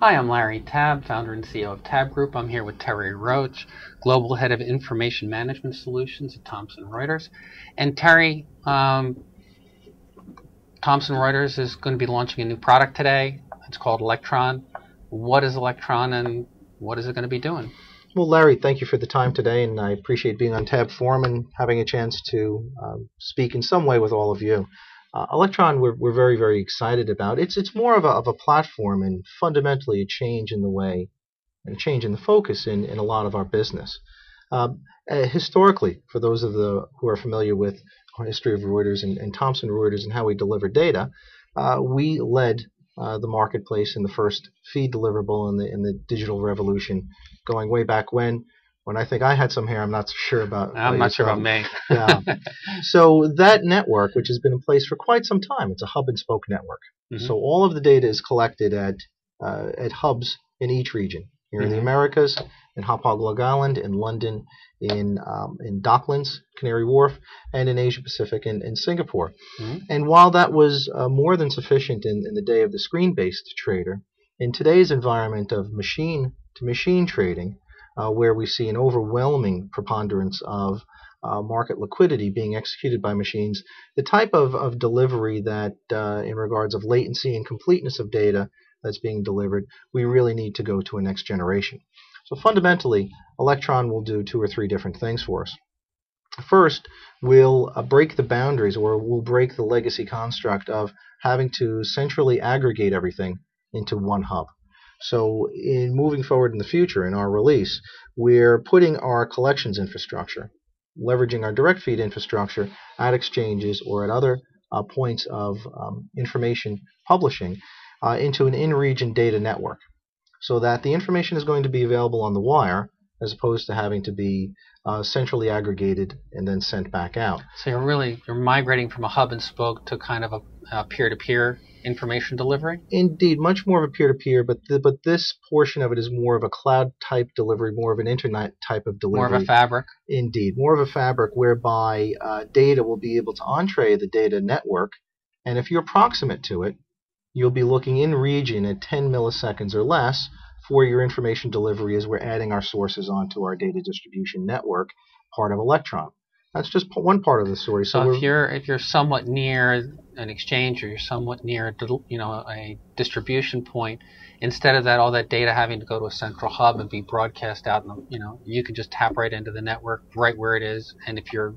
Hi, I'm Larry TABB, founder and CEO of TABB Group. I'm here with Terry Roche, Global Head of Information Management Solutions at Thomson Reuters. And Terry, Thomson Reuters is going to be launching a new product today. It's called Elektron. What is Elektron and what is it going to be doing? Well, Larry, thank you for the time today, and I appreciate being on TABB Forum and having a chance to speak in some way with all of you. Elektron, we're very, very excited about. It's more of a platform and fundamentally a change in the way, a change in the focus in a lot of our business. Historically, for those who are familiar with our history of Reuters and Thomson Reuters and how we deliver data, we led the marketplace in the first feed deliverable in the digital revolution, going way back when I think I had some hair. I'm not sure about. I'm not sure about me. Yeah. So that network, which has been in place for quite some time, it's a hub and spoke network. Mm-hmm. So all of the data is collected at hubs in each region. Here in the Americas, in Hapag-Lloyd Island, in London, in Docklands, Canary Wharf, and in Asia Pacific and Singapore. And while that was more than sufficient in the day of the screen-based trader, in today's environment of machine-to-machine trading, where we see an overwhelming preponderance of market liquidity being executed by machines, the type of delivery that, in regards of latency and completeness of data that's being delivered, we really need to go to a next generation. So fundamentally, Elektron will do 2 or 3 different things for us. First, we'll break the boundaries, or we'll break the legacy construct of having to centrally aggregate everything into one hub. So in moving forward in the future, in our release, we're putting our collections infrastructure, leveraging our direct feed infrastructure at exchanges or at other points of information publishing into an in-region data network, so that the information is going to be available on the wire as opposed to having to be centrally aggregated and then sent back out. So you're migrating from a hub and spoke to kind of a peer-to-peer information delivery? Indeed, much more of a peer-to-peer, but this portion of it is more of a cloud-type delivery, more of an internet type of delivery. More of a fabric? Indeed, more of a fabric whereby data will be able to entree the data network, and if you're proximate to it, you'll be looking in region at 10 milliseconds or less for your information delivery as we're adding our sources onto our data distribution network, part of Elektron. That's just one part of the story. So if you're somewhat near an exchange, or you're somewhat near a distribution point, instead of all that data having to go to a central hub and be broadcast out, you can just tap right into the network right where it is, and if you're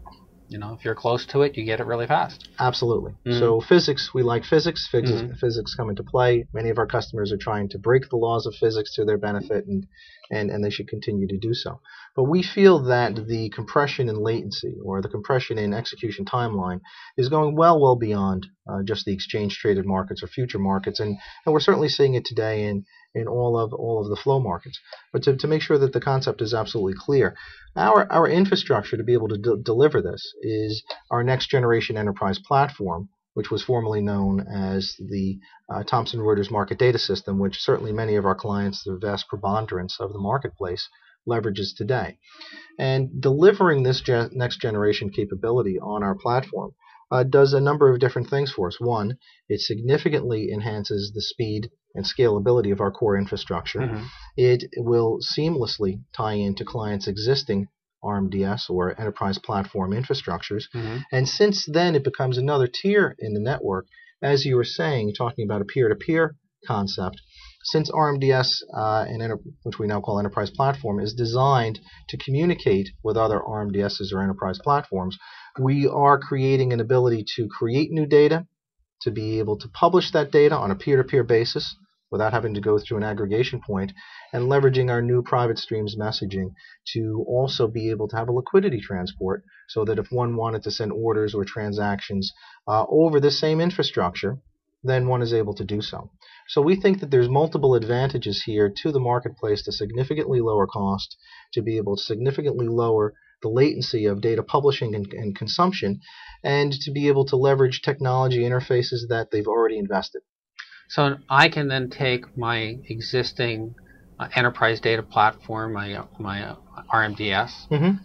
close to it, you get it really fast. Absolutely. So physics, we like physics. Physics come into play. Many of our customers are trying to break the laws of physics to their benefit, and they should continue to do so. But we feel that the compression in latency, or the compression in execution timeline, is going well beyond just the exchange-traded markets or future markets, and we're certainly seeing it today in all of the flow markets. But to make sure that the concept is absolutely clear, our infrastructure to be able to deliver this is our next generation enterprise platform, which was formerly known as the Thomson Reuters Market Data System, which certainly many of our clients, the vast preponderance of the marketplace, leverages today. And delivering this next generation capability on our platform does a number of different things for us. One, it significantly enhances the speed and scalability of our core infrastructure. It will seamlessly tie into clients' existing RMDS or enterprise platform infrastructures. And since then, it becomes another tier in the network. As you were saying, talking about a peer-to-peer concept, since RMDS, which we now call enterprise platform, is designed to communicate with other RMDSs or enterprise platforms, we are creating an ability to create new data, to be able to publish that data on a peer-to-peer basis without having to go through an aggregation point, and leveraging our new private streams messaging to also be able to have a liquidity transport, so that if one wanted to send orders or transactions over the same infrastructure, then one is able to do so. So we think that there's multiple advantages here to the marketplace to significantly lower cost, to be able to significantly lower the latency of data publishing and consumption, and to be able to leverage technology interfaces that they've already invested. So I can then take my existing enterprise data platform, my RMDS,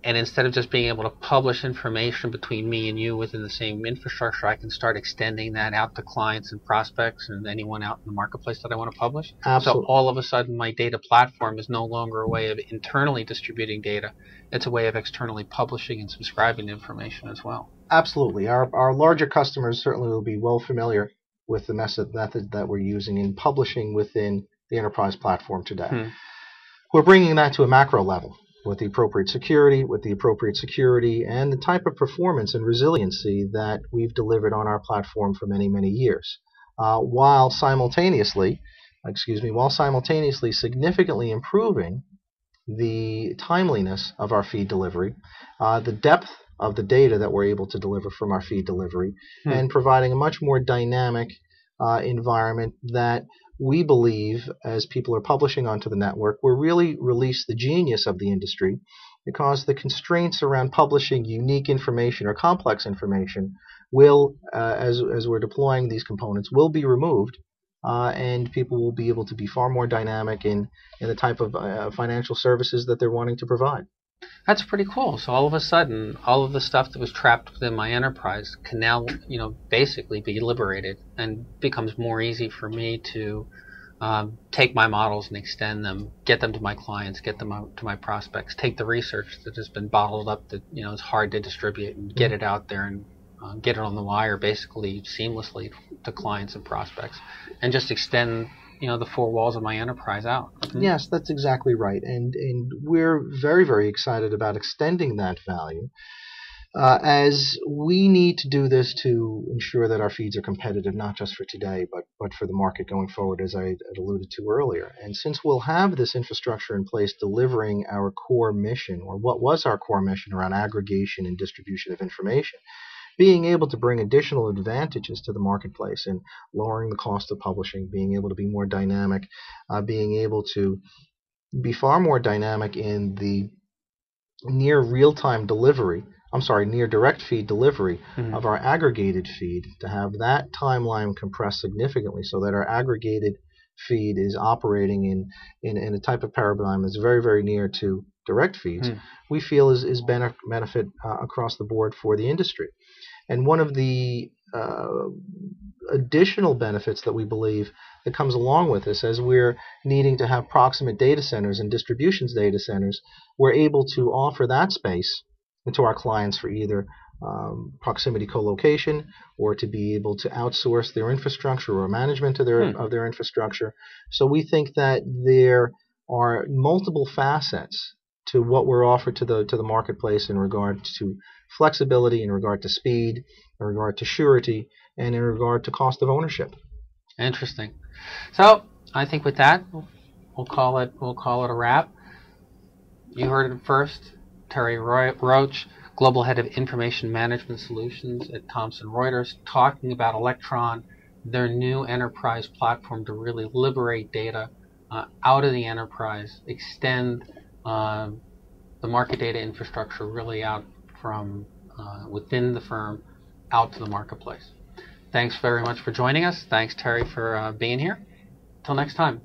And instead of just being able to publish information between me and you within the same infrastructure, I can start extending that out to clients and prospects and anyone out in the marketplace that I want to publish. Absolutely. So all of a sudden, my data platform is no longer a way of internally distributing data. It's a way of externally publishing and subscribing to information as well. Absolutely. Our larger customers certainly will be well familiar with the method that we're using in publishing within the enterprise platform today. We're bringing that to a macro level with the appropriate security, and the type of performance and resiliency that we've delivered on our platform for many, many years, while simultaneously significantly improving the timeliness of our feed delivery, the depth of the data that we're able to deliver from our feed delivery, and providing a much more dynamic environment that we believe, as people are publishing onto the network, will really release the genius of the industry, because the constraints around publishing unique information or complex information will, as we're deploying these components, will be removed, and people will be able to be far more dynamic in the type of financial services that they're wanting to provide. That's pretty cool. So all of a sudden, all of the stuff that was trapped within my enterprise can now, basically be liberated, and becomes more easy for me to take my models and extend them, get them to my clients, get them out to my prospects, take the research that has been bottled up that is hard to distribute, and get it out there and get it on the wire basically seamlessly to clients and prospects, and just extend the four walls of my enterprise out. Yes, that's exactly right, and we're very, very excited about extending that value, as we need to do this to ensure that our feeds are competitive, not just for today, but for the market going forward, as I had alluded to earlier. And since we'll have this infrastructure in place delivering our core mission, or what was our core mission around aggregation and distribution of information, being able to bring additional advantages to the marketplace in lowering the cost of publishing, being able to be more dynamic, being able to be far more dynamic in the near direct feed delivery of our aggregated feed, to have that timeline compressed significantly so that our aggregated feed is operating in a type of paradigm that's very, very near to direct feeds, we feel is benefit across the board for the industry. And one of the additional benefits that we believe that comes along with this, as we're needing to have proximate data centers and distributions data centers, we're able to offer that space to our clients for either proximity co-location, or to be able to outsource their infrastructure or management of their infrastructure. So we think that there are multiple facets to what we're offered to the marketplace in regard to flexibility, in regard to speed, in regard to surety, and in regard to cost of ownership. Interesting. So I think with that, we'll call it a wrap. You heard it first. Terry Roche, Global Head of Information Management Solutions at Thomson Reuters, talking about Elektron, their new enterprise platform to really liberate data out of the enterprise, extend the market data infrastructure really out from within the firm out to the marketplace. Thanks very much for joining us. Thanks, Terry, for being here. Till next time.